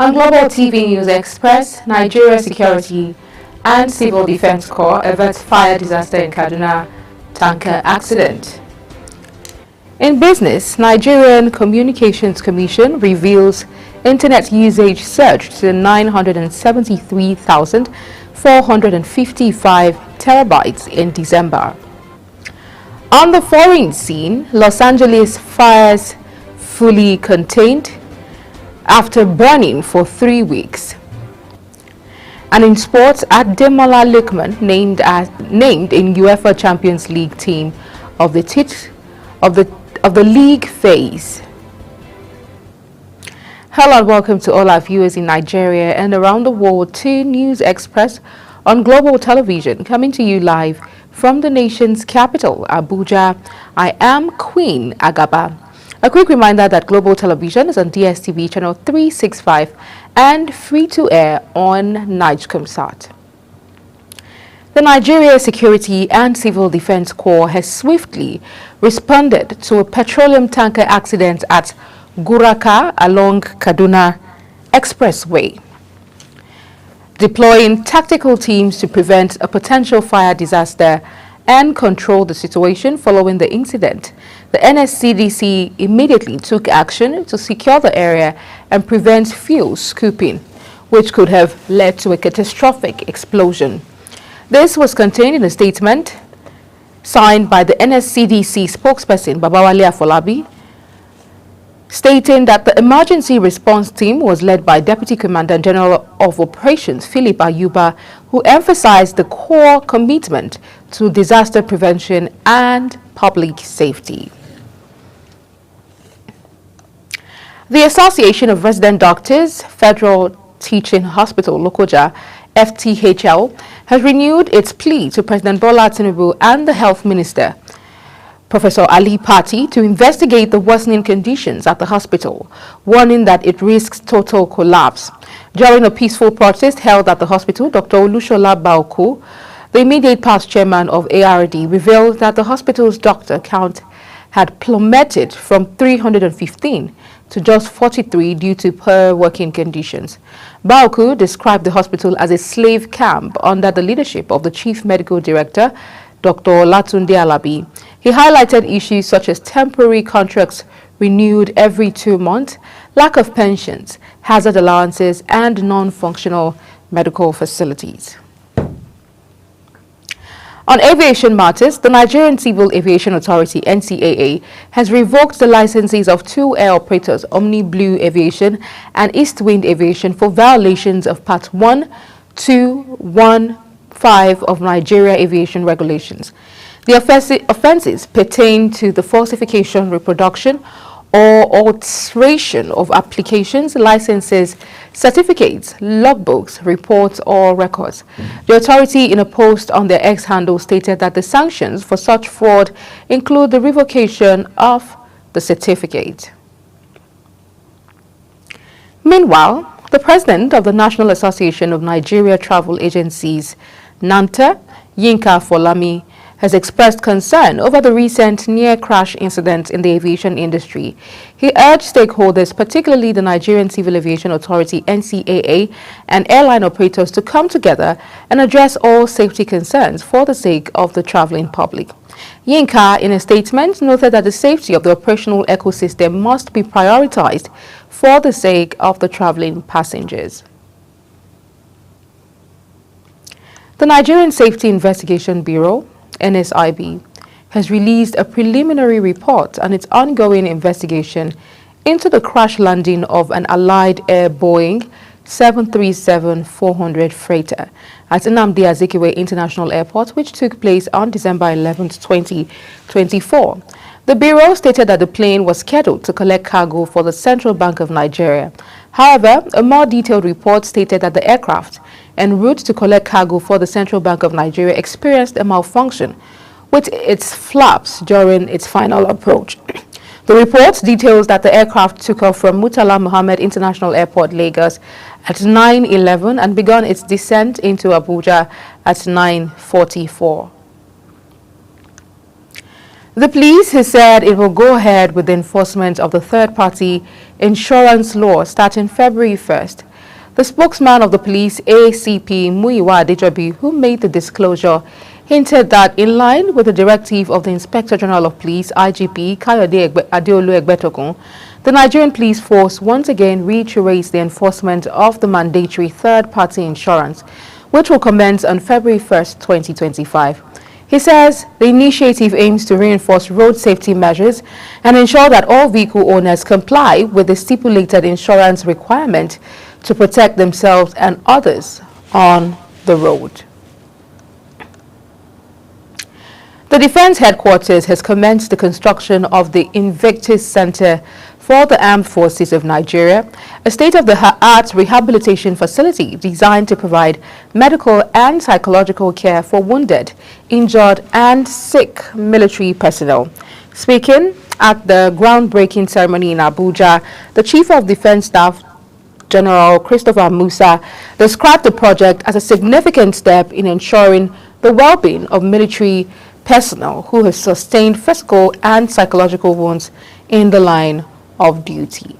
On Global TV News Express, Nigeria Security and Civil Defense Corps averts fire disaster in Kaduna, tanker accident. In business, Nigerian Communications Commission reveals internet usage surged to 973,455 terabytes in December. On the foreign scene, Los Angeles fires fully contained after burning for 3 weeks. And in sports, Ademola Lookman named in UEFA Champions League team of the league phase. Hello and welcome to all our viewers in Nigeria and around the world to News Express on Global Television, coming to you live from the nation's capital, Abuja. I am Queen Agaba. A quick reminder that Global Television is on DSTV channel 365 and free to air on Nigecomsat. The Nigeria Security and Civil Defense Corps has swiftly responded to a petroleum tanker accident at Guraka along Kaduna Expressway, deploying tactical teams to prevent a potential fire disaster and control the situation following the incident. The NSCDC immediately took action to secure the area and prevent fuel scooping, which could have led to a catastrophic explosion. This was contained in a statement signed by the NSCDC spokesperson, Babawale Afolabi, stating that the emergency response team was led by Deputy Commandant General of Operations, Philip Ayuba, who emphasized the core commitment to disaster prevention and public safety. The Association of Resident Doctors, Federal Teaching Hospital, Lokoja, FTHL, has renewed its plea to President Bola Tinubu and the Health Minister, Professor Ali Pati, to investigate the worsening conditions at the hospital, warning that it risks total collapse. During a peaceful protest held at the hospital, Dr. Olushola Baoku, the immediate past chairman of ARD, revealed that the hospital's doctor count had plummeted from 315 to just 43 due to poor working conditions. Baoku described the hospital as a slave camp under the leadership of the chief medical director, Dr. Latunde Alabi. He highlighted issues such as temporary contracts renewed every 2 months, lack of pensions, hazard allowances, and non-functional medical facilities. On aviation matters, the Nigerian Civil Aviation Authority, NCAA, has revoked the licenses of 2 air operators, Omni Blue Aviation and East Wind Aviation, for violations of Part 1215 of Nigeria Aviation Regulations. The offenses pertain to the falsification, reproduction, or alteration of applications, licenses, certificates, logbooks, reports, or records. The authority, in a post on their X handle, stated that the sanctions for such fraud include the revocation of the certificate. Meanwhile, the president of the National Association of Nigeria Travel Agencies, NANTA, Yinka Folami, has expressed concern over the recent near-crash incident in the aviation industry. He urged stakeholders, particularly the Nigerian Civil Aviation Authority, NCAA, and airline operators to come together and address all safety concerns for the sake of the traveling public. Yinka, in a statement, noted that the safety of the operational ecosystem must be prioritized for the sake of the traveling passengers. The Nigerian Safety Investigation Bureau, NSIB, has released a preliminary report on its ongoing investigation into the crash landing of an Allied Air Boeing 737-400 freighter at Nnamdi Azikiwe International Airport, which took place on December 11, 2024. The Bureau stated that the plane was scheduled to collect cargo for the Central Bank of Nigeria. However, a more detailed report stated that the aircraft en route to collect cargo for the Central Bank of Nigeria experienced a malfunction with its flaps during its final approach. The report details that the aircraft took off from Murtala Mohammed International Airport, Lagos at 9:11 and began its descent into Abuja at 9:44. The police has said it will go ahead with the enforcement of the third-party insurance law starting February 1st. The spokesman of the police, ACP Muyiwa Adejobi, who made the disclosure, hinted that in line with the directive of the Inspector General of Police, IGP Kayode Adeolu Egbetokun, the Nigerian Police Force once again reiterates the enforcement of the mandatory third-party insurance, which will commence on February 1st, 2025. He says the initiative aims to reinforce road safety measures and ensure that all vehicle owners comply with the stipulated insurance requirement to protect themselves and others on the road. The Defense Headquarters has commenced the construction of the Invictus Center for the Armed Forces of Nigeria, a state-of-the-art rehabilitation facility designed to provide medical and psychological care for wounded, injured, and sick military personnel. Speaking at the groundbreaking ceremony in Abuja, the Chief of Defense Staff, General Christopher Musa, described the project as a significant step in ensuring the well-being of military personnel who have sustained physical and psychological wounds in the line of duty.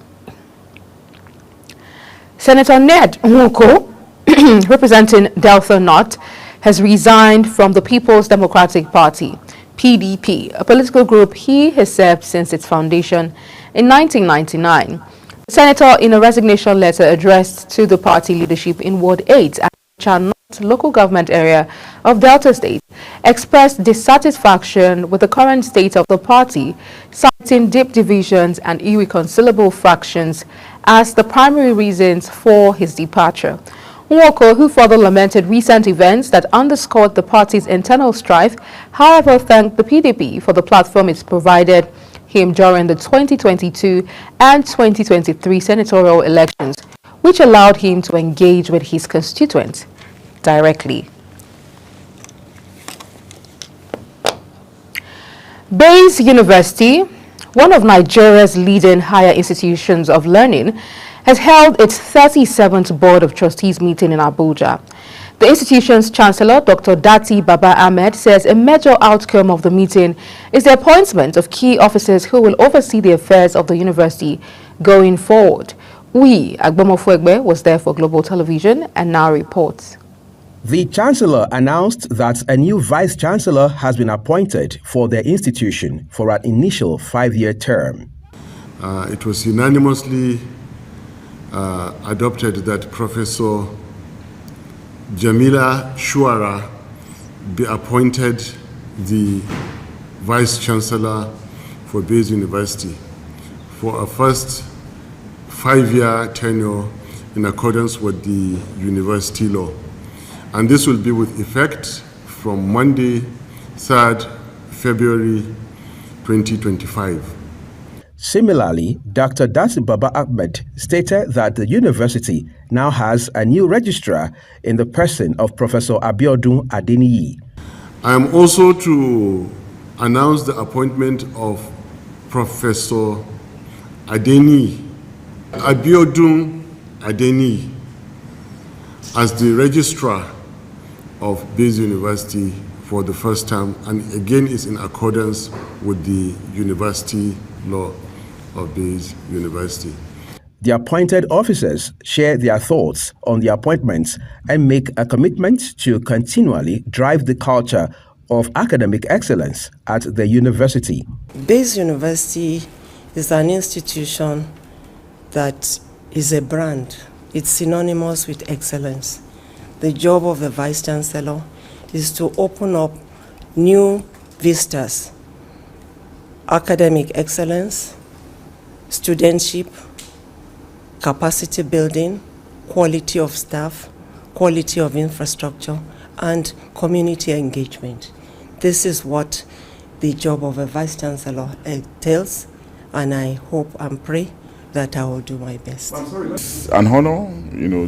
Senator Ned Nwoko, representing Delta North, has resigned from the People's Democratic Party, PDP, a political group he has served since its foundation in 1999. The senator, in a resignation letter addressed to the party leadership in Ward 8 at Chanorth local government area of Delta State, expressed dissatisfaction with the current state of the party, citing deep divisions and irreconcilable fractions as the primary reasons for his departure. Nwoko, who further lamented recent events that underscored the party's internal strife, however thanked the PDP for the platform it's provided him during the 2022 and 2023 senatorial elections, which allowed him to engage with his constituents directly. Bayes University, one of Nigeria's leading higher institutions of learning, has held its 37th Board of Trustees meeting in Abuja. The institution's Chancellor, Dr. Dati Baba Ahmed, says a major outcome of the meeting is the appointment of key officers who will oversee the affairs of the university going forward. Agbomo Fuegbe was there for Global Television and now reports. The Chancellor announced that a new Vice-Chancellor has been appointed for their institution for an initial 5-year term. It was unanimously adopted that Professor Jamila Shuara be appointed the Vice-Chancellor for Bayes University for a first 5-year tenure in accordance with the university law. And this will be with effect from Monday, 3rd February 2025. Similarly, Dr. Dati Baba Ahmed stated that the university now has a new registrar in the person of Professor Abiodun Adeniyi. I am also to announce the appointment of Professor Abiodun Adeniyi as the registrar of Bayes University for the first time, and again is in accordance with the university law of Bayes University. The appointed officers share their thoughts on the appointments and make a commitment to continually drive the culture of academic excellence at the university. Bayes University is an institution that is a brand. It's synonymous with excellence. The job of the Vice-Chancellor is to open up new vistas, academic excellence, studentship, capacity building, quality of staff, quality of infrastructure, and community engagement. This is what the job of a Vice-Chancellor entails, and I hope and pray that I will do my best. It's an honor,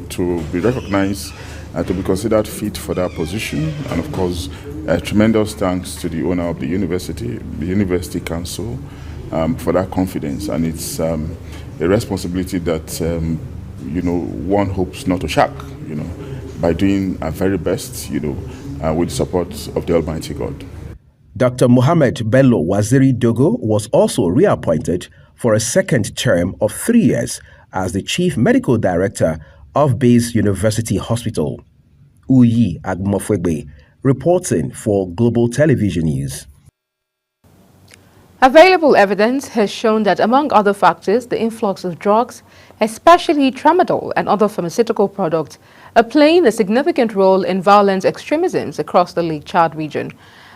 to be recognized and to be considered fit for that position. And of course, a tremendous thanks to the owner of the University Council, for that confidence. And it's a responsibility that, one hopes not to shack, by doing our very best, with the support of the Almighty God. Dr. Mohammed Bello Waziri Dogo was also reappointed for a second term of 3 years as the Chief Medical Director of Bayes University Hospital. Uyi Agmofwegbe, reporting for Global Television News. Available evidence has shown that, among other factors, the influx of drugs, especially tramadol and other pharmaceutical products, are playing a significant role in violent extremisms across the Lake Chad region.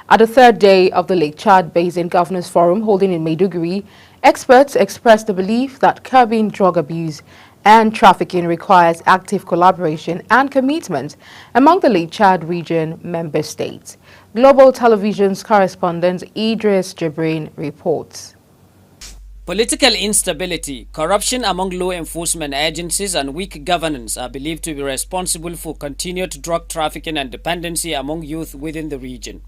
At the third day of the Lake Chad Basin Governors Forum holding in Maiduguri, experts expressed the belief that curbing drug abuse and trafficking requires active collaboration and commitment among the Lake Chad region member states. Global Television's correspondent Idris Jibrin reports. Political instability, corruption among law enforcement agencies and weak governance are believed to be responsible for continued drug trafficking and dependency among youth within the region.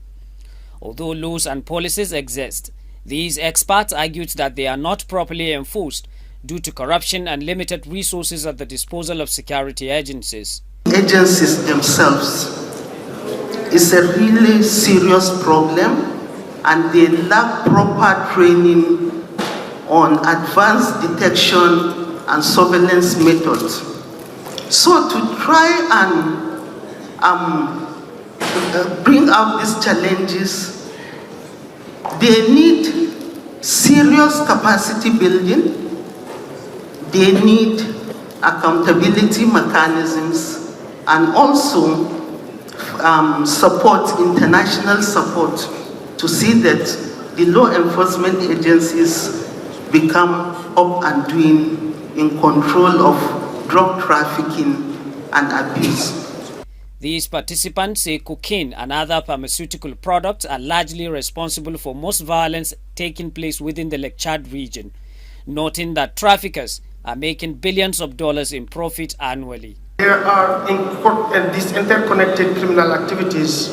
Although laws and policies exist, these experts argued that they are not properly enforced due to corruption and limited resources at the disposal of security agencies. Agencies themselves is a really serious problem, and they lack proper training on advanced detection and surveillance methods. So to try and bring out these challenges, they need serious capacity building, they need accountability mechanisms, and also support, international support, to see that the law enforcement agencies become up and doing in control of drug trafficking and abuse. These participants say cocaine and other pharmaceutical products are largely responsible for most violence taking place within the Lake Chad region, noting that traffickers are making billions of dollars in profit annually. There are these interconnected criminal activities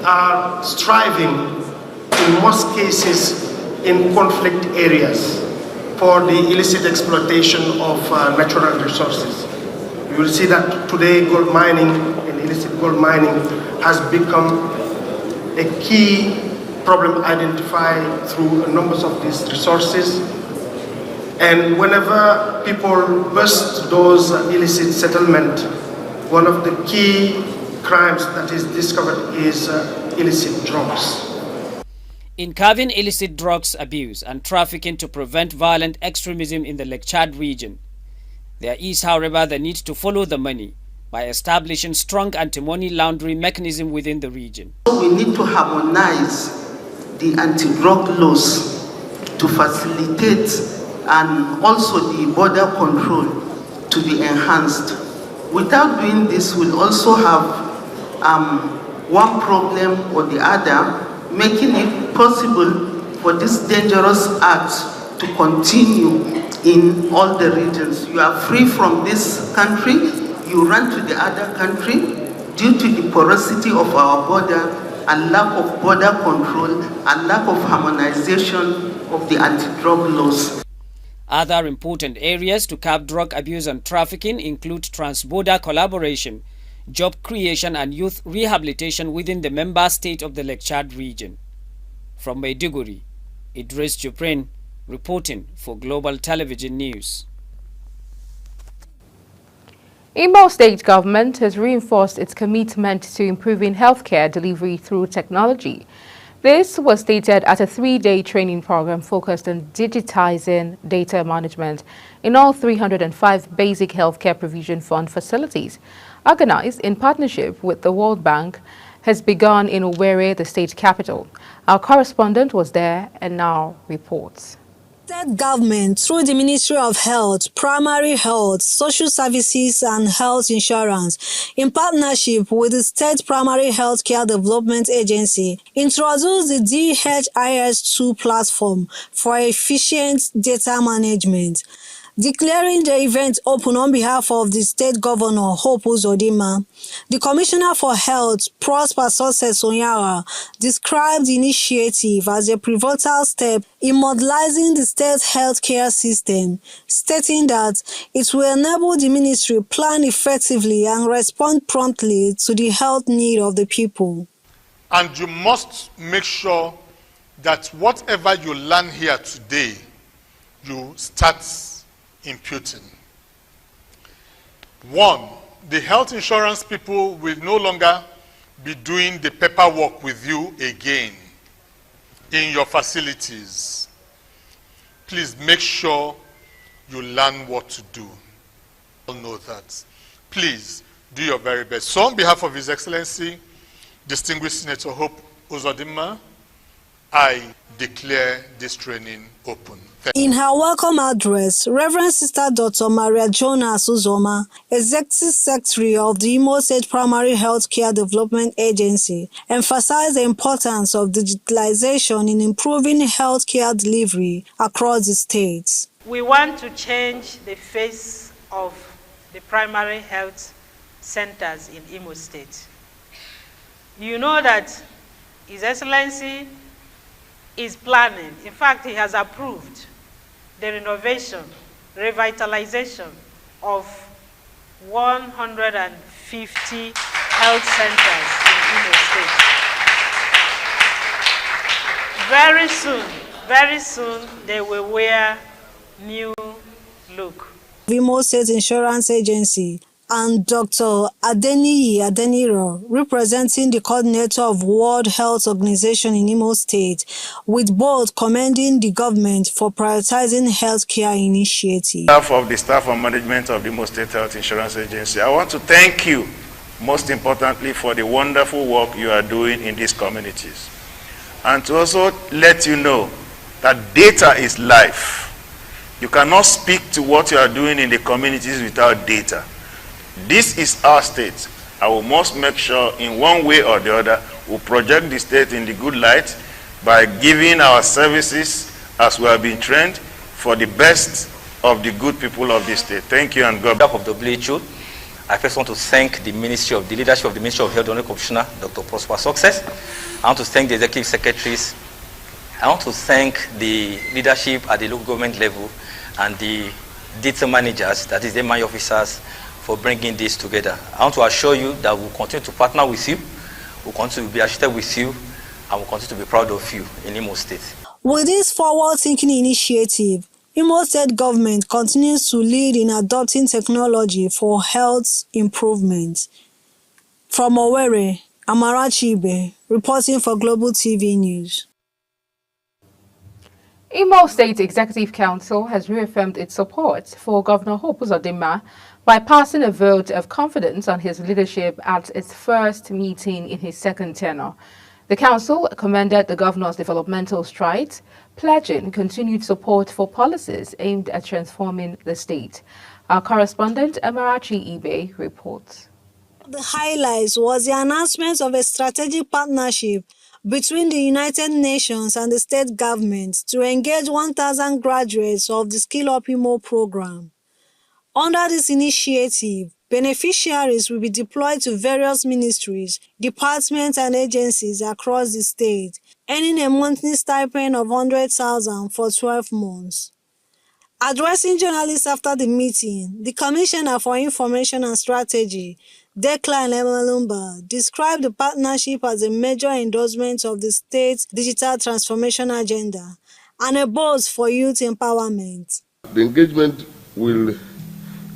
are striving in most cases in conflict areas for the illicit exploitation of natural resources. You will see that today gold mining and illicit gold mining has become a key problem identified through numbers of these resources. And whenever people bust those illicit settlements, one of the key crimes that is discovered is illicit drugs. In curbing illicit drugs abuse and trafficking to prevent violent extremism in the Lake Chad region, there is, however, the need to follow the money by establishing strong anti-money laundering mechanism within the region. We need to harmonize the anti-drug laws to facilitate and also the border control to be enhanced. Without doing this, we'll also have one problem or the other, making it possible for this dangerous act to continue in all the regions. You are free from this country, you run to the other country due to the porosity of our border and lack of border control and lack of harmonization of the anti-drug laws. Other important areas to curb drug abuse and trafficking include trans-border collaboration, job creation and youth rehabilitation within the member state of the Lake Chad region. From Maiduguri, Idris Jibrin reporting for Global Television News. Imo State Government has reinforced its commitment to improving healthcare delivery through technology. This was stated at a 3-day training program focused on digitizing data management in all 305 basic healthcare provision fund facilities. Organized in partnership with the World Bank, has begun in Owerri, the state capital. Our correspondent was there and now reports. State government, through the Ministry of Health, Primary Health, Social Services and Health Insurance, in partnership with the State Primary Health Care Development Agency, introduced the DHIS2 platform for efficient data management. Declaring the event open on behalf of the State Governor, Hope Uzodinma, the Commissioner for Health, Prosper Success Onyara, described the initiative as a pivotal step in modernizing the state healthcare system, stating that it will enable the ministry plan effectively and respond promptly to the health need of the people. And you must make sure that whatever you learn here today, you start imputing. One, the health insurance people will no longer be doing the paperwork with you again in your facilities. Please make sure you learn what to do. All know that. Please do your very best. So on behalf of His Excellency, Distinguished Senator Hope Uzodimma, I declare this training open. In her welcome address, Reverend Sister Dr. Maria Jonas Uzoma, Executive Secretary of the Imo State Primary Health Care Development Agency, emphasized the importance of digitalization in improving health care delivery across the state. We want to change the face of the primary health centers in Imo State. You know that His Excellency is planning, in fact, he has approved the renovation, revitalization of 150 health centers in Imo State. Very soon, they will wear new look. Imo State Insurance Agency and Dr. Adeniyi Adeniro, representing the coordinator of World Health Organization in Imo State, with both commending the government for prioritizing healthcare initiatives. On behalf of the staff and management of the Imo State Health Insurance Agency, I want to thank you, most importantly, for the wonderful work you are doing in these communities. And to also let you know that data is life. You cannot speak to what you are doing in the communities without data. This is our state. I will must make sure in one way or the other we project the state in the good light by giving our services as we have been trained for the best of the good people of this state. Thank you and God bless. On behalf of WHO, I first want to thank the leadership of the Ministry of Health, Honorable Commissioner Dr. Prosper Success. I want to thank the executive secretaries. I want to thank the leadership at the local government level and the data managers, that is the MI officers, for bringing this together. I want to assure you that we'll continue to partner with you, we'll continue to be associated with you, and we'll continue to be proud of you in Imo State. With this forward-thinking initiative, Imo State government continues to lead in adopting technology for health improvement. From Owerri, Amarachi Ibe, reporting for Global TV News. Imo State Executive Council has reaffirmed its support for Governor Hope Uzodimma by passing a vote of confidence on his leadership at its first meeting in his second tenure. The council commended the governor's developmental strides, pledging continued support for policies aimed at transforming the state. Our correspondent, Amarachi Ibe, reports. The highlights was the announcement of a strategic partnership between the United Nations and the state government to engage 1,000 graduates of the Skill Up Imo program. Under this initiative, beneficiaries will be deployed to various ministries, departments and agencies across the state, earning a monthly stipend of 100,000 for 12 months. Addressing journalists after the meeting, the Commissioner for Information and Strategy, Declan Emalumba, described the partnership as a major endorsement of the state's digital transformation agenda and a boost for youth empowerment. The engagement will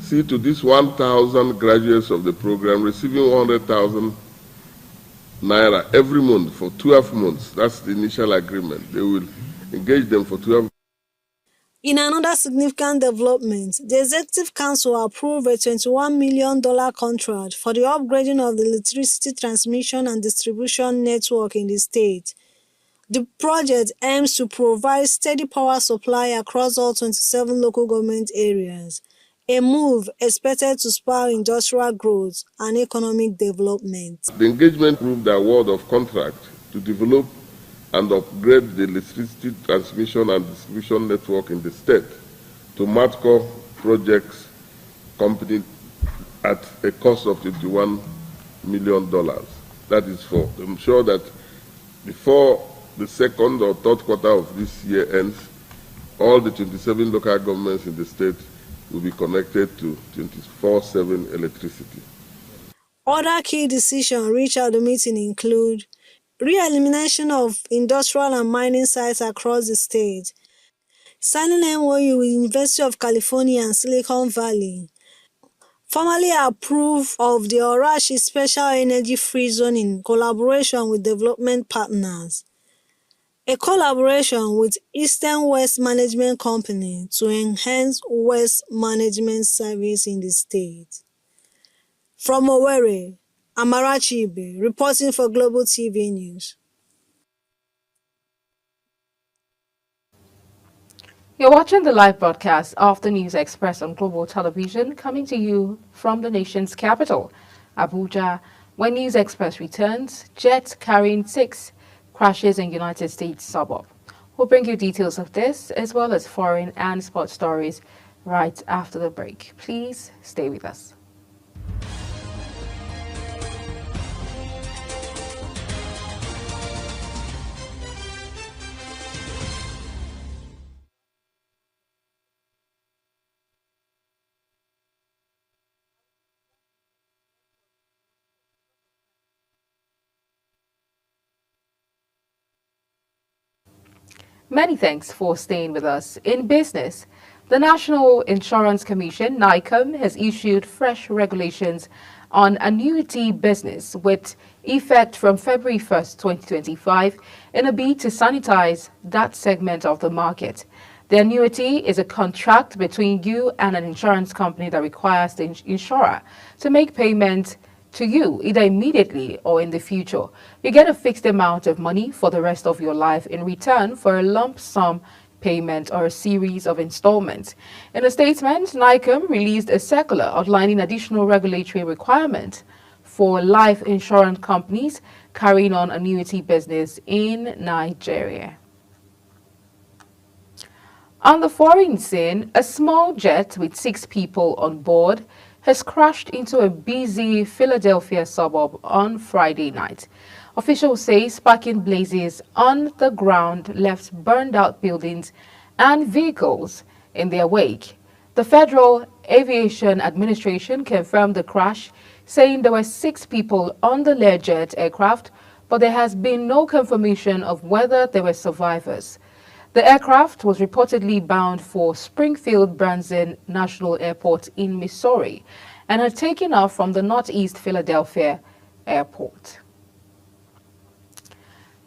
see to these 1,000 graduates of the program receiving 100,000 naira every month for 12 months. That's the initial agreement. They will engage them for 12 months. In another significant development, the Executive Council approved a $21 million contract for the upgrading of the electricity transmission and distribution network in the state. The project aims to provide steady power supply across all 27 local government areas, a move expected to spur industrial growth and economic development. The engagement approved the award of contract to develop and upgrade the electricity transmission and distribution network in the state to Matco Projects Company at a cost of $21 million. That is for, I'm sure that before the second or third quarter of this year ends, all the 27 local governments in the state will be connected to 24/7 electricity. Other key decisions reached at the meeting include re-elimination of industrial and mining sites across the state, signing MOU with University of California and Silicon Valley formally approved of the Orashi Special Energy Free Zone in collaboration with development partners, a collaboration with Eastern West Management Company to enhance waste management service in the state. From Owerri, Amarachi Ibe, reporting for Global TV News. You're watching the live broadcast of the News Express on Global Television, coming to you from the nation's capital, Abuja. When News Express returns, jet carrying 6 crashes in United States suburb. We'll bring you details of this as well as foreign and sports stories right after the break. Please stay with us. Many thanks for staying with us. In business, the National Insurance Commission, NICOM, has issued fresh regulations on annuity business with effect from February 1st, 2025, in a bid to sanitize that segment of the market. The annuity is a contract between you and an insurance company that requires the insurer to make payment to you either immediately or in the future. You get a fixed amount of money for the rest of your life in return for a lump sum payment or a series of installments. In a statement, NICOM released a circular outlining additional regulatory requirements for life insurance companies carrying on annuity business in Nigeria. On the foreign scene, a small jet with 6 people on board has crashed into a busy Philadelphia suburb on Friday night. Officials say sparking blazes on the ground left burned-out buildings and vehicles in their wake. The Federal Aviation Administration confirmed the crash, saying there were 6 people on the Learjet aircraft, but there has been no confirmation of whether there were survivors. The aircraft was reportedly bound for Springfield Branson National Airport in Missouri and had taken off from the Northeast Philadelphia airport.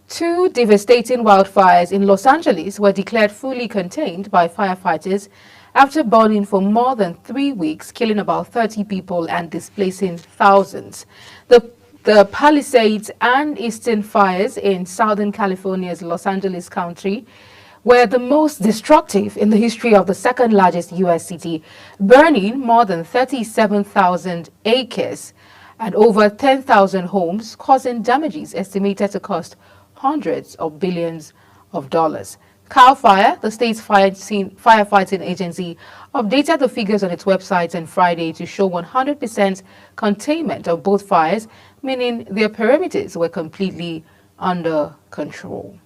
2 devastating wildfires in Los Angeles were declared fully contained by firefighters after burning for more than 3 weeks, killing about 30 people and displacing thousands. The Palisades and Eastern fires in Southern California's Los Angeles County were the most destructive in the history of the second largest U.S. city, burning more than 37,000 acres and over 10,000 homes, causing damages estimated to cost hundreds of billions of dollars. CAL FIRE, the state's firefighting agency, updated the figures on its website on Friday to show 100% containment of both fires, meaning their perimeters were completely under control.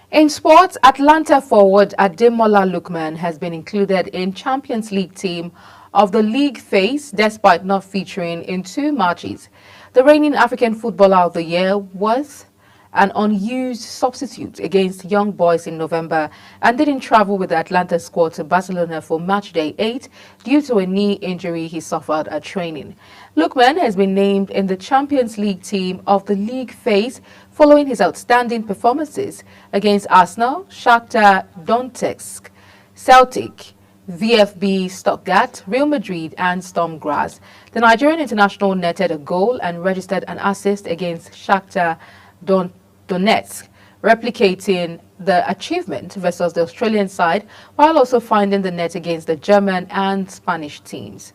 In sports, Atlanta forward Ademola Lookman has been included in Champions League team of the league phase despite not featuring in 2 matches. The reigning African Footballer of the Year was an unused substitute against Young Boys in November and didn't travel with the Atlanta squad to Barcelona for matchday 8 due to a knee injury he suffered at training. Lookman has been named in the Champions League team of the league phase following his outstanding performances against Arsenal, Shakhtar Donetsk, Celtic, VfB Stuttgart, Real Madrid and Sturm Graz. The Nigerian international netted a goal and registered an assist against Shakhtar Donetsk, replicating the achievement versus the Australian side while also finding the net against the German and Spanish teams.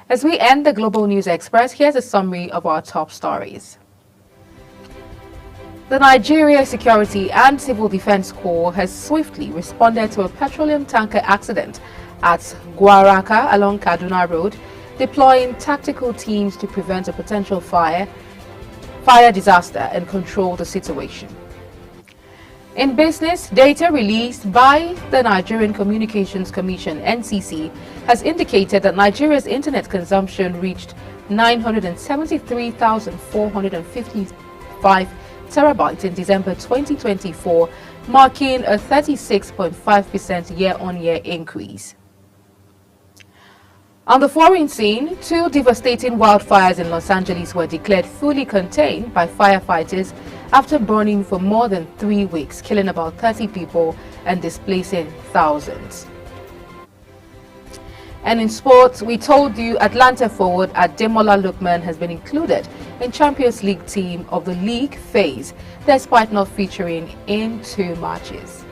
As we end the Global News Express, here's a summary of our top stories. The Nigeria Security and Civil Defense Corps has swiftly responded to a petroleum tanker accident at Guaraka along Kaduna Road, deploying tactical teams to prevent a potential fire disaster and control the situation. In business, data released by the Nigerian Communications Commission (NCC) has indicated that Nigeria's internet consumption reached 973,455 terabytes in December 2024, marking a 36.5% year-on-year increase. On the foreign scene, 2 devastating wildfires in Los Angeles were declared fully contained by firefighters after burning for more than 3 weeks, killing about 30 people and displacing thousands. And in sports, we told you Atlanta forward Ademola Lookman has been included in Champions League team of the league phase, despite not featuring in 2 matches.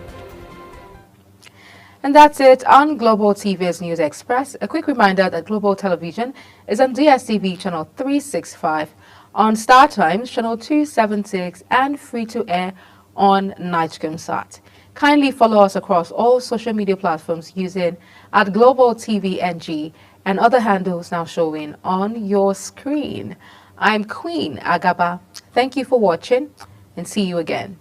And that's it on Global TV's News Express. A quick reminder that Global Television is on DSTV channel 365, on Star Times channel 276, and free to air on Nightcomsat. Kindly follow us across all social media platforms using @GlobalTVNG and other handles now showing on your screen. I'm Queen Agaba. Thank you for watching and see you again.